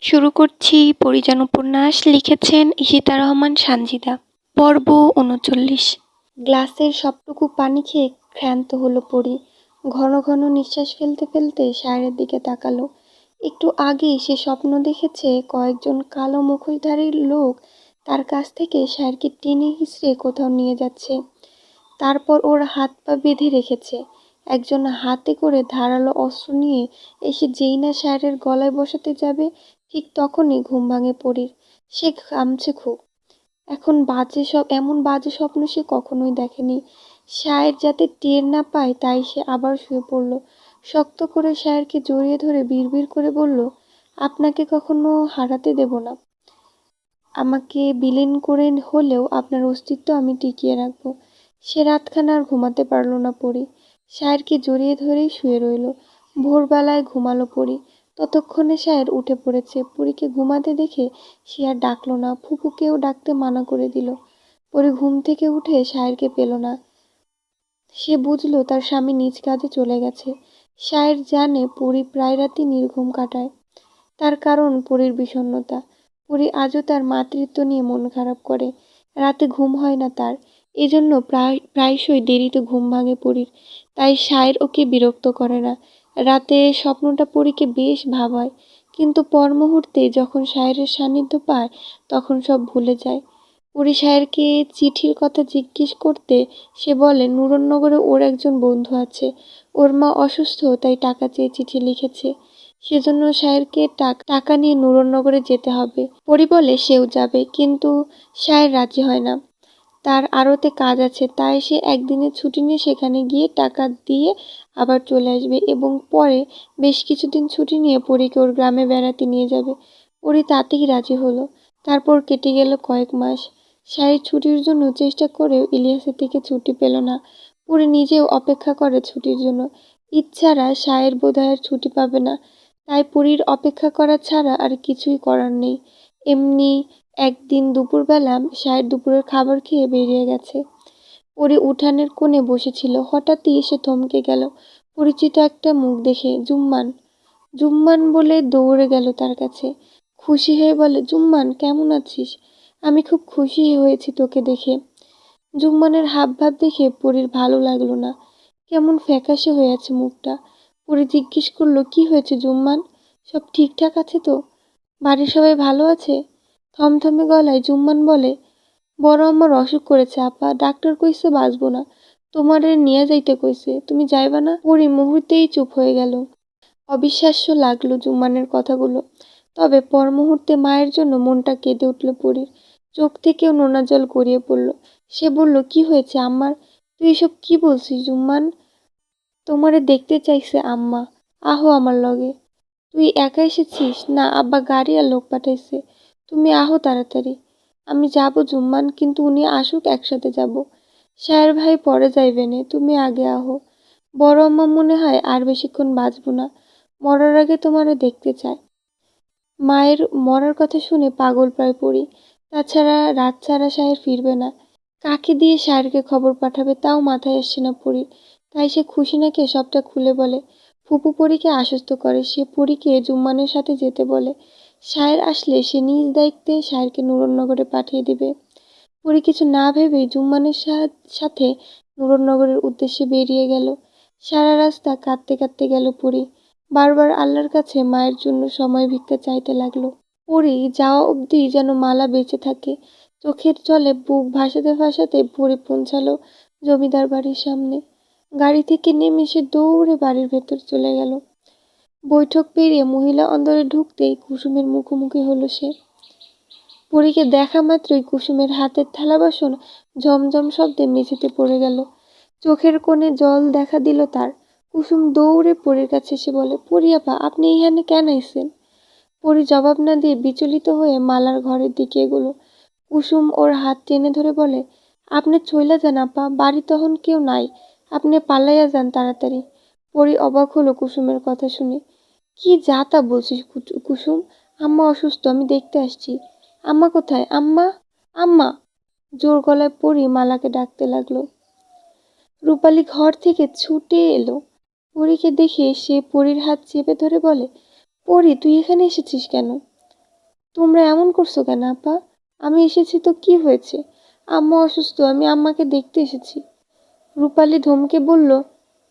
শুরু করছি পরিজন উপন্যাস। লিখেছেন ঈশিতা রহমান সানজিদা। পর্ব ৩৯। গ্লাসের সবটুকু পানি খেয়ে ক্ষান্ত হলো পরি। ঘন ঘন নিঃশ্বাস ফেলতে ফেলতে সায়রের দিকে তাকালো। একটু আগেই সে স্বপ্ন দেখেছে কয়েকজন কালো মুখোশধারী লোক তার কাছ থেকে সায়রকে টেনে হিঁচড়ে কোথাও নিয়ে যাচ্ছে। তারপর ওর হাত পা বেঁধে রেখেছে। একজন হাতে করে ধারালো অস্ত্র নিয়ে এসে যেই না সায়রের গলায় বসাতে যাবে, ঠিক তখনই ঘুম ভাঙে পরির। সে ঘামছে খুব। এমন বাজে স্বপ্ন সে কখনোই দেখেনি। সায়ের যাতে টের না পায় তাই সে আবার শুয়ে পড়ল। শক্ত করে সায়েরকে জড়িয়ে ধরে বিড়বিড় করে বলল, আপনাকে কখনো হারাতে দেব না। আমাকে বিলীন করে হলেও আপনার অস্তিত্ব আমি টিকিয়ে রাখবো। সে রাতখানা আর ঘুমাতে পারল না পরি। সায়েরকে জড়িয়ে ধরেই শুয়ে রইল। ভোরবেলায় ঘুমালো পরি। ততক্ষণে সায়ের উঠে পড়েছে। পরীকে ঘুমাতে দেখে সে আর ডাকলো না। ফুপুকেও ডাকতে মানা করে দিল। পরি ঘুম থেকে উঠে সায়েরকে পেল না। সে বুঝলো তার স্বামী নিজ কাজে চলে গেছে। সায়ের জানে পরি প্রায় রাতই নির্ঘুম কাটায়। তার কারণ পরির বিষণ্ণতা। পরি আজও তার মাতৃত্ব নিয়ে মন খারাপ করে। রাতে ঘুম হয় না তার। এজন্য প্রায়শই দেরিতে ঘুম ভাঙে পরির। তাই সায়ের ওকে বিরক্ত করে না। রাতে স্বপ্নটা পরিকে বেশ ভাবায়, কিন্তু পর মুহূর্তে যখন সায়েরের সান্নিধ্য পায় তখন সব ভুলে যায়। পরি সায়েরকে চিঠির কথা জিজ্ঞেস করতে সে বলে নুরনগরে ওর একজন বন্ধু আছে। ওর মা অসুস্থ, তাই টাকা চেয়ে চিঠি লিখেছে। সেজন্য সায়েরকে টাকা নিয়ে নুরনগরে যেতে হবে। পরি বলে সেও যাবে, কিন্তু সায়ের রাজি হয় না। তার আড়তে কাজ আছে, তাই সে একদিনের ছুটি নিয়ে সেখানে গিয়ে টাকা দিয়ে আবার চলে আসবে এবং পরে বেশ কিছুদিন ছুটি নিয়ে পরীকে ওর গ্রামে বেড়াতে নিয়ে যাবে। পরি তাতেই রাজি হলো। তারপর কেটে গেল কয়েক মাস। সায়ের ছুটির জন্য চেষ্টা করেও ইলিয়াসের থেকে ছুটি পেল না। পরি নিজেও অপেক্ষা করে ছুটির জন্য। ইচ্ছারা সায়ের বোধহয় ছুটি পাবে না, তাই পরির অপেক্ষা করা ছাড়া আর কিছুই করার নেই। এমনি একদিন দুপুরবেলা সায়ের দুপুরের খাবার খেয়ে বেরিয়ে গেছে। পরি উঠানের কোণে বসেছিল। হঠাৎই এসে থমকে গেল পরিচিত একটা মুখ দেখে। জুম্মান। জুম্মান বলে দৌড়ে গেল তার কাছে। খুশি হয়ে বলে, জুম্মান কেমন আছিস? আমি খুব খুশি হয়েছি তোকে দেখে। জুম্মানের হাবভাব দেখে পরির ভালো লাগলো না। কেমন ফ্যাকাশে হয়ে আছে মুখটা। পরি জিজ্ঞেস করলো, কি হয়েছে জুম্মান? সব ঠিকঠাক আছে তো? বাড়ির সবাই ভালো আছে? থমথমে গলায় জুম্মান বলে, বড় আমার অসুখ করেছে আপা, ডাক্তার কইছে বাঁচবো না। তোমারে নিয়ে যাইতে কইছে, তুমি যাইবা না? পরি মুহূর্তেই চুপ হয়ে গেল। অবিশ্বাস্য লাগলো জুম্মানের কথাগুলো। তবে পর মুহূর্তে মায়ের জন্য মনটা কেঁদে উঠল পরির। চোখ থেকেও নোনা জল গড়িয়ে পড়ল। সে বলল, কি হয়েছে আম্মার? তুই এসব কি বলছিস জুম্মান? তোমারে দেখতে চাইছে আম্মা। আহো আমার লগে। তুই একা এসেছিস? না, আব্বা গাড়ি আর লোক পাঠাইছে। তুমি আহো তাড়াতাড়ি। আমি যাব জুম্মান, কিন্তু উনি আসুক একসাথে যাব। সায়ের ভাই পরে যাইবেনে, তুমি আগে আহো। বড় আম্মা মনে হয় আর বেশিক্ষণ বাঁচবো না। মরার আগে তোমারে দেখতে চায়। মায়ের মরার কথা শুনে পাগল প্রায় পড়ি। তাছাড়া রাত ছাড়া সায়ের ফিরবে না। কাকে দিয়ে সায়েরকে খবর পাঠাবে তাও মাথায় আসছে না পরীর। তাই সে খুশিনাকে সবটা খুলে বলে। ফুপু পরীকে আশ্বস্ত করে। সে পরীকে জুম্মানের সাথে যেতে বলে। সায়ের আসলে সে নিজ দায়িত্বে সায়েরকে নুরনগরে পাঠিয়ে দিবে। পরী কিছু না ভেবেই জুম্মানের সাথে নুরনগরের উদ্দেশ্যে বেরিয়ে গেল। সারা রাস্তা কাঁদতে কাঁদতে গেল পরী। বারবার আল্লাহর কাছে মায়ের জন্য সময় ভিক্ষা চাইতে লাগলো। পরী যাওয়া অবধি যেন মালা বেঁচে থাকে। চোখের জলে বুক ভাসাতে ভাসাতে পরী পৌঁছালো জমিদার বাড়ির সামনে। গাড়ি থেকে নেমে সে দৌড়ে বাড়ির ভেতর চলে গেল। বৈঠক পেরিয়ে মহিলা অন্দরে ঢুকতেই কুসুমের মুখোমুখি হলো সে। পরীকে দেখা মাত্রই কুসুমের হাতের থালা বাসন ঝমঝম শব্দে মেঝেতে পড়ে গেল। চোখের কোণে জল দেখা দিল তার। কুসুম দৌড়ে পরীর কাছে এসে বলে, পরী আপা, আপনি এইখানে কেন আইছেন? পরী জবাব না দিয়ে বিচলিত হয়ে মালার ঘরের দিকে এগোলো। কুসুম ওর হাত টেনে ধরে বলে, আপনি চইলা যান আপা, বাড়ি তখন কেউ নাই। আপনি পালাইয়া যান তাড়াতাড়ি। পরী অবাক হলো কুসুমের কথা শুনে। কি যা তা বলছিস কুসুম? আম্মা অসুস্থ, আমি দেখতে আসছি। আম্মা কোথায়? আম্মা, আম্মা! জোর গলায় পরী মালাকে ডাকতে লাগলো। রূপালী ঘর থেকে ছুটে এলো। পরীকে দেখে সে পরীর হাত চেপে ধরে বলে, পরী তুই এখানে এসেছিস কেন? তোমরা এমন করছো কেন আপা? আমি এসেছি তো কি হয়েছে? আম্মা অসুস্থ, আমি আম্মাকে দেখতে এসেছি। রূপালী ধমকে বলল,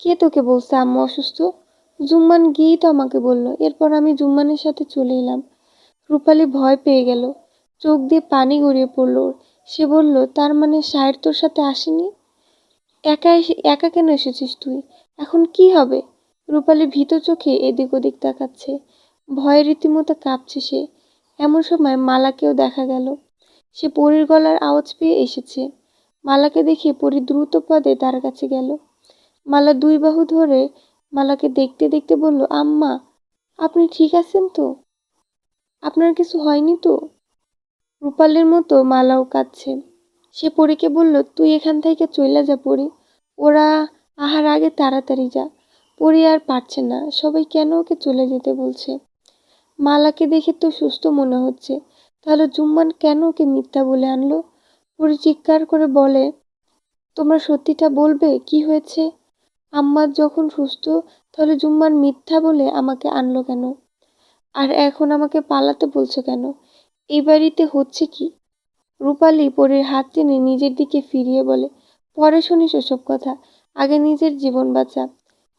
কে তোকে বলছে আম্মা অসুস্থ? জুম্মান গিয়েই তো আমাকে বলল। এরপর আমি জুম্মানের সাথে চলে এলাম। রূপালী ভয় পেয়ে গেল, চোখ দিয়ে পানি গড়িয়ে পড়ল ওর। সে বলল, তার মানে সাহের তোর সাথে আসেনি? একা কেন এসেছিস তুই? এখন কি হবে? রূপালী ভীত চোখে এদিক ওদিক তাকাচ্ছে, ভয়ে রীতিমতো কাঁপছে সে। এমন সময় মালাকেও দেখা গেল। সে পরীর গলার আওয়াজ পেয়ে এসেছে। মালাকে দেখে পরী দ্রুত পদে তার কাছে গেল। মালা দুই বাহু ধরে মালাকে দেখতে দেখতে বলল, আম্মা, আপনি ঠিক আছেন তো? আপনার কিছু হয়নি তো? রূপালীর মতো মালাও কাঁদছে। সে পরীকে বলল, তুই এখান থেকে চইলা যা পরী। ওরা আহার আগে তাড়াতাড়ি যা। পরী আর পারছে না, সবাই কেন ওকে চলে যেতে বলছে। মালাকে দেখে তো সুস্থ মনে হচ্ছে, তাহলে জুম্মান কেন ওকে মিথ্যা বলে আনলো? পরী চিৎকার করে বলে, তোমরা সত্যিটা বলবে কি হয়েছে? আম্মা যখন সুস্থ, তাহলে জুম্মান মিথ্যা বলে আমাকে আনলো কেন? আর এখন আমাকে পালাতে বলছো কেন? এই বাড়িতে হচ্ছে কি? রূপালী পরীর হাত টেনে নিজের দিকে ফিরিয়ে বলে, পরে শুনিস ওসব কথা, আগে নিজের জীবন বাঁচা।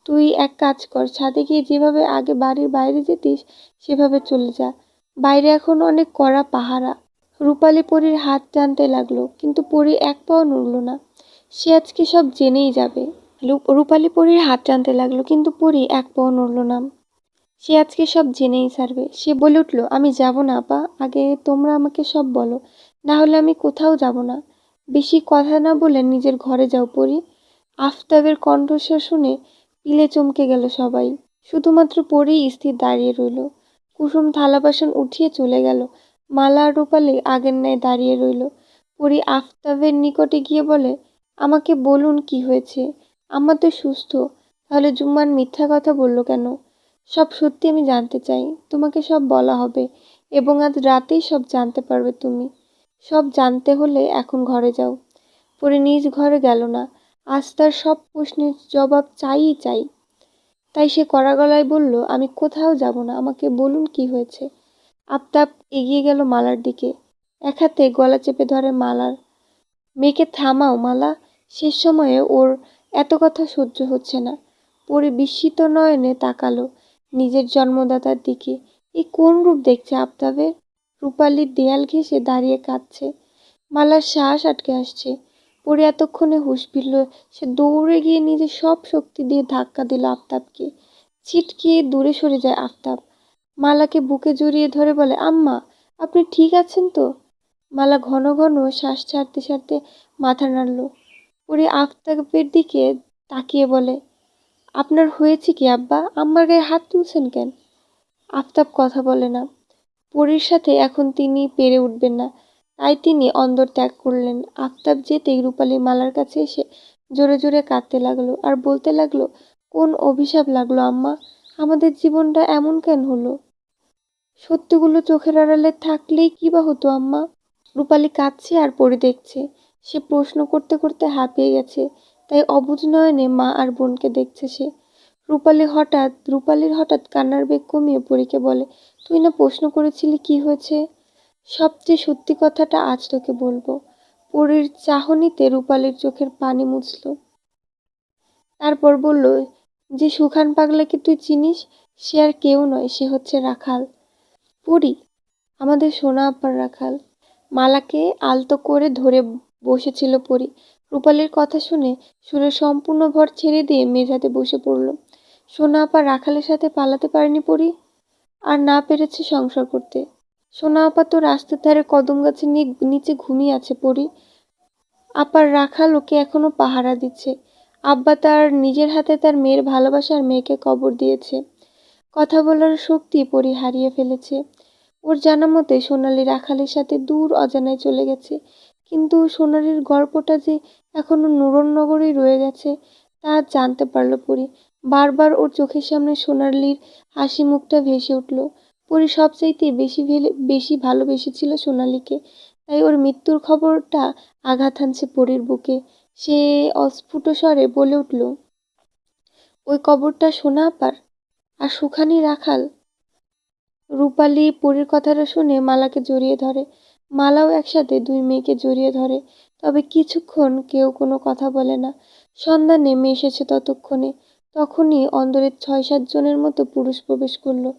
তুই এক কাজ কর, ছাদে গিয়ে যেভাবে আগে বাড়ির বাইরে যেতিস সেভাবে চলে যা। বাইরে এখন অনেক কড়া পাহারা। রূপালী পরীর হাত টানতে লাগলো, কিন্তু পরী এক পাও নড়ল না। সে আজকে সব জেনেই যাবে। রূপালী পরীর হাত টানতে লাগলো, কিন্তু পরী এক পাও নড়ল না। সে আজকে সব জেনেই ছাড়বে। সে বলে উঠল, আমি যাব না আপা, আগে তোমরা আমাকে সব বলো, না হলে আমি কোথাও যাব না। বেশি কথা না বলে নিজের ঘরে যাও পরী। আফতাবের কণ্ঠস্বর শুনে পিলে চমকে গেল সবাই। শুধুমাত্র পরেই স্থির দাঁড়িয়ে রইল। কুসুম থালা বাসন উঠিয়ে চলে গেল। মালা আর রূপালী আগের ন্যায় দাঁড়িয়ে রইল। পরী আফতাবের নিকটে গিয়ে বলে, আমাকে বলুন কি হয়েছে? আম্মা তো সুস্থ, তাহলে জুম্মান মিথ্যা কথা বলল কেন? সব সত্যি আমি জানতে চাই। তোমাকে সব বলা হবে এবং আজ রাতেই সব জানতে পারবে তুমি। সব জানতে হলে এখন ঘরে যাও। পরে নিজ ঘরে গেল না। আজ তার সব প্রশ্নের জবাব চাইই চাই। তাই সে কড়া গলায় বলল, আমি কোথাও যাব না, আমাকে বলুন কি হয়েছে। আফতাব এগিয়ে গেল মালার দিকে, এক হাতে গলা চেপে ধরে মালার। মেয়েকে থামাও মালা, শেষ সময়ে ওর এত কথা সহ্য হচ্ছে না। পরে বিস্মিত নয়নে তাকালো নিজের জন্মদাতার দিকে। এই কোন রূপ দেখছে আফতাবের? রূপালীর দেয়াল ঘেঁষে দাঁড়িয়ে কাঁদছে। মালার শ্বাস আটকে আসছে। পরে এতক্ষণে হুঁশ ফিরল। সে দৌড়ে গিয়ে নিজের সব শক্তি দিয়ে ধাক্কা দিল আফতাবকে। ছিটকে দূরে সরে যায় আফতাব। মালাকে বুকে জড়িয়ে ধরে বলে, আম্মা, আপনি ঠিক আছেন তো? মালা ঘন ঘন শ্বাস ছাড়তে ছাড়তে মাথা নাড়ল। পরে আফতাবের দিকে তাকিয়ে বলে, আপনার হয়েছে কি আব্বা? আম্মার গায়ে হাত তুলছেন কেন? আফতাব কথা বলে না। পরীর সাথে এখন তিনি পেরে উঠবেন না, তাই তিনি অন্দর ত্যাগ করলেন। আফতাব যেতেই রূপালী মালার কাছে এসে জোরে জোরে কাঁদতে লাগলো আর বলতে লাগলো, কোন অভিশাপ লাগলো আম্মা? আমাদের জীবনটা এমন কেন হলো? সত্যিগুলো চোখের আড়ালে থাকলেই কি বা হতো আম্মা? রূপালী কাঁদছে আর পরী দেখছে। সে প্রশ্ন করতে করতে হাঁপিয়ে গেছে, তাই অবুঝ নয়নে মা আর বোনকে দেখছে সে। রূপালীর হঠাৎ কান্নার বেগ কমিয়ে পরীকে বলে, তুই না প্রশ্ন করেছিলি কি হয়েছে? সবচেয়ে সত্যি কথাটা আজ তোকে বলবো। পরীর চাহনিতে রূপালীর চোখের পানি মুছল। তারপর বলল, যে সুখান পাগলাকে তুই চিনিস, সে আর কেউ নয়, সে হচ্ছে রাখাল। পরী, আমাদের সোনা আপার রাখাল। মালাকে আলতো করে ধরে বসেছিল পরী। রূপালীর কথা শুনে সুরের সম্পূর্ণ ভর ছেড়ে দিয়ে মেঝাতে বসে পড়ল। সোনা আপা রাখালের সাথে পালাতে পারেনি পরী, আর না পেরেছে সংসার করতে। সোনা আপা তো রাস্তার ধারে কদম গাছের নিচে ঘুমিয়ে আছে পরী। আপার রাখাল ওকে এখনো পাহারা দিচ্ছে। আব্বা তার নিজের হাতে তার মেয়ের ভালোবাসার মেয়েকে কবর দিয়েছে। কথা বলার শক্তি পরী হারিয়ে ফেলেছে। ওর জানা মতে সোনালি রাখালের সাথে দূর অজানায় চলে গেছে, কিন্তু সোনালির গল্পটা যে এখনো নূরনগরেই রয়ে গেছে তা জানতে পারল পরী। বারবার ওর চোখের সামনে সোনালির হাসি মুখটা ভেসে উঠল। পরী সবচাইতে বেশি ভালোবেসেছিল সোনালিকে, তাই ওর মৃত্যুর খবরটা আঘাত হানছে পরীর বুকে। সে অস্ফুট স্বরে বলে উঠল, ওই কবরটা সোনা আপার, আর সুখানি রাখাল। রূপালী পরীর কথাটা শুনে মালাকে জড়িয়ে ধরে। মালাও একসাথে দুই মেয়েকে জড়িয়ে ধরে। তবে কিছুক্ষণ কেউ কোনো কথা বলে না। সন্ধ্যা নেমে এসেছে ততক্ষণে। তখনই অন্দরে ৬-৭ জনের মতো পুরুষ প্রবেশ করলো।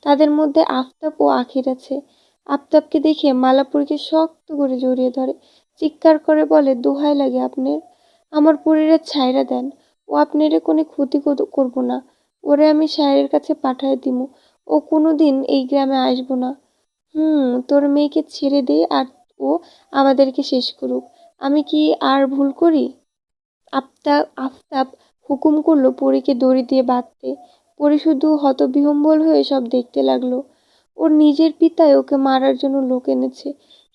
তাদের মধ্যে আফতাব ও আখির আছে। আফতাবকে দেখে মালা পরীকে শক্ত করে জড়িয়ে ধরে, চিৎকার করে বলে, দোহাই লাগে আপনার, আমার পরীরে ছাইরা দেন, ও আপনারে কোনো ক্ষতি করবো না, ওরে আমি সাহেরের কাছে পাঠায় দিমু, ও কোনোদিন এই গ্রামে আসবো না। তোর মেয়েকে ছেড়ে দে আর ও আমাদেরকে শেষ করুক। আমি কি আর ভুল করি? আফতাব হুকুম করলো পরীকে দড়ি দিয়ে বাঁধতে। পরী শুধু হতবিহ্বল হয়ে সব দেখতে লাগলো। ওর নিজের পিতাই ওকে মারার জন্য লোক এনেছে,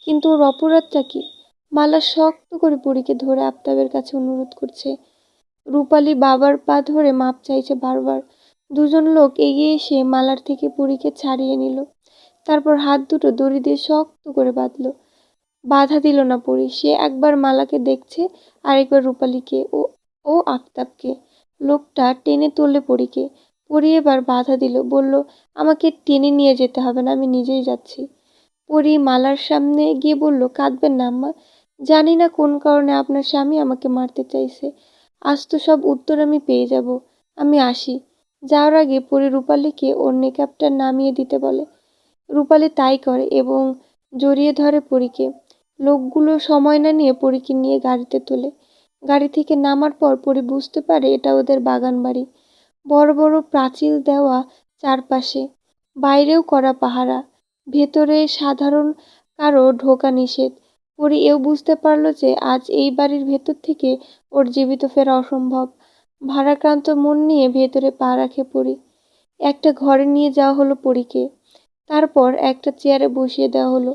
কিন্তু ওর অপরাধটা কি? মালা শক্ত করে পরীকে ধরে আফতাবের কাছে অনুরোধ করছে। রূপালী বাবার পা ধরে মাপ চাইছে বারবার। দুজন লোক এগিয়ে এসে মালার থেকে পরীকে ছাড়িয়ে নিল। তারপর হাত দুটো দড়ি দিয়ে শক্ত করে বাঁধলো। বাধা দিল না পরী। সে একবার মালাকে দেখছে, আরেকবার রূপালীকে ও আফতাবকে। লোকটা টেনে তুললে পরীকে। পরী এবার বাধা দিল, বলল, আমাকে টেনে নিয়ে যেতে হবে না, আমি নিজেই যাচ্ছি। পরী মালার সামনে গিয়ে বলল, কাঁদবেন না আম্মা, জানি না কোন কারণে আপনার স্বামী আমাকে মারতে চাইছে, আজ তো সব উত্তর আমি পেয়ে যাব। আমি আসি। যাওয়ার আগে পরী রূপালীকে ওর নেকাবটা নামিয়ে দিতে বলে। রূপালী তাই করে এবং জড়িয়ে ধরে পরীকে। লোকগুলো সময় না নিয়ে পরীকে নিয়ে গাড়িতে তোলে। গাড়ি থেকে নামার পর পরী বুঝতে পারে এটা ওদের বাগান বাড়ি। বড় বড় প্রাচীর দেওয়া চারপাশে, বাইরেও করা পাহারা, ভেতরে সাধারণ কারো ঢোকা নিষেধ। পরী এও বুঝতে পারলো যে আজ এই বাড়ির ভেতর থেকে ওর জীবিত ফেরা অসম্ভব। ভারাক্রান্ত মন নিয়ে ভেতরে পা রাখে পরী। একটা ঘরে নিয়ে যাওয়া হলো পরীকে। তারপর একটা চেয়ারে বসিয়ে দেওয়া হলো।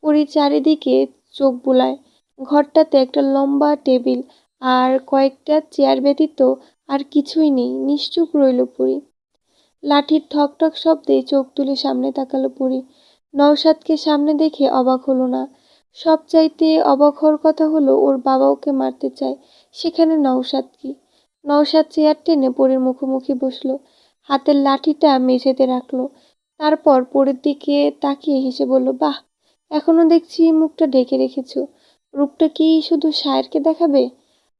পরী চারিদিকে চোখ বুলায়। ঘরটাতে একটা লম্বা টেবিল আর কয়েকটা চেয়ার ব্যতীত আর কিছুই নেই। নিশ্চুপ রইল পরী। লাঠির ঠকঠক শব্দে চোখ তুলে সামনে তাকালো পরী। নওশাদকে সামনে দেখে অবাক হলো না। সবচাইতে অবাক হওয়ার কথা হলো ওর বাবা ওকে মারতে চায়, সেখানে নওশাদ কি? নওশাদ চেয়ার টেনে পরীর মুখোমুখি বসলো, হাতের লাঠিটা মেঝেতে রাখলো। তারপর পরীর দিকে তাকিয়ে হেসে বলল, বাহ, এখনো দেখছি মুখটা ঢেকে রেখেছো। রূপটা কি শুধু শায়েরকে দেখাবে?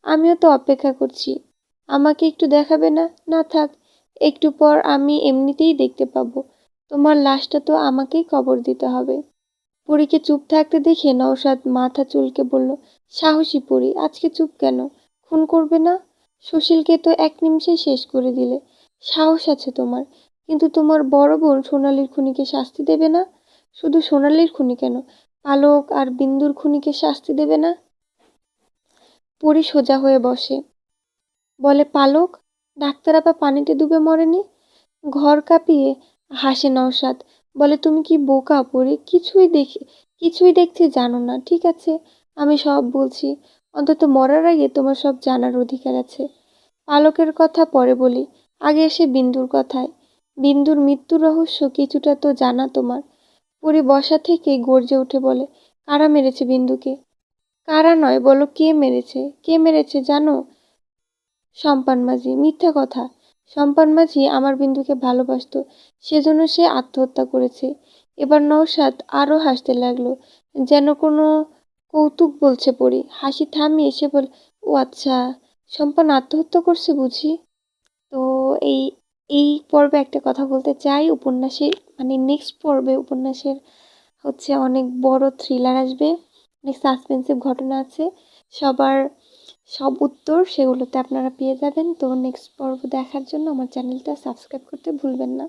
আমিও তো অপেক্ষা করছি। আমাকে একটু দেখাবে না? না থাক, একটু পর আমি এমনিতেই দেখতে পাবো। তোমার লাশটা তো আমাকেই কবর দিতে হবে। পরীকে চুপ থাকতে দেখে নওশাদ মাথা চুলকে বলল, সাহসী পরী, আজকে চুপ কেন? খুন করবে না? সুশীলকে তো এক নিমিষেই শেষ করে দিলে। সাহস আছে তোমার, কিন্তু তোমার বড় বোন সোনালীর খুনিকে শাস্তি দেবে না? শুধু সোনালীর খুনি কেন, পালক আর বিন্দুর খুনিকে শাস্তি দেবে না? পরী সোজা হয়ে বসে, বলে, পালক? ডাক্তার আপা পানিতে ডুবে মরেনি? ঘর কাঁপিয়ে হাসে নওশাদ, বলে, তুমি কি বোকা পরী? কিছুই দেখতে জানো না। ঠিক আছে, আমি সব বলছি। অন্তত মরার আগে তোমার সব জানার অধিকার আছে। পালকের কথা পরে বলি, আগে এসে বিন্দুর কথায়। বিন্দুর মৃত্যুর রহস্য কিছুটা তো জানা তোমার। পরী বসা থেকে গর্জে উঠে বলে, কারা মেরেছে বিন্দুকে? কারা নয়, বলো কে মেরেছে? কে মেরেছে জানো? সম্পান মাঝি। মিথ্যা কথা। সম্পান মাঝি আমার বিন্দুকে ভালোবাসতো, সেজন্য সে আত্মহত্যা করেছে। এবার নওশাদ আরো হাসতে লাগলো, যেন কোনো কৌতুক বলছে পরী। হাসি থামিয়ে সে বল, ও আচ্ছা, সম্পান আত্মহত্যা করছে বুঝি? তো এই এই পর্বে একটা কথা বলতে চাই, উপন্যাসের মানে নেক্সট পর্বে উপন্যাসের অনেক বড় থ্রিলার আসবে, অনেক সাসপেন্সিভ ঘটনা আছে। সবার সব উত্তর সেগুলোতে আপনারা পেয়ে যাবেন। তো নেক্সট পর্ব দেখার জন্য আমার চ্যানেলটা সাবস্ক্রাইব করতে ভুলবেন না।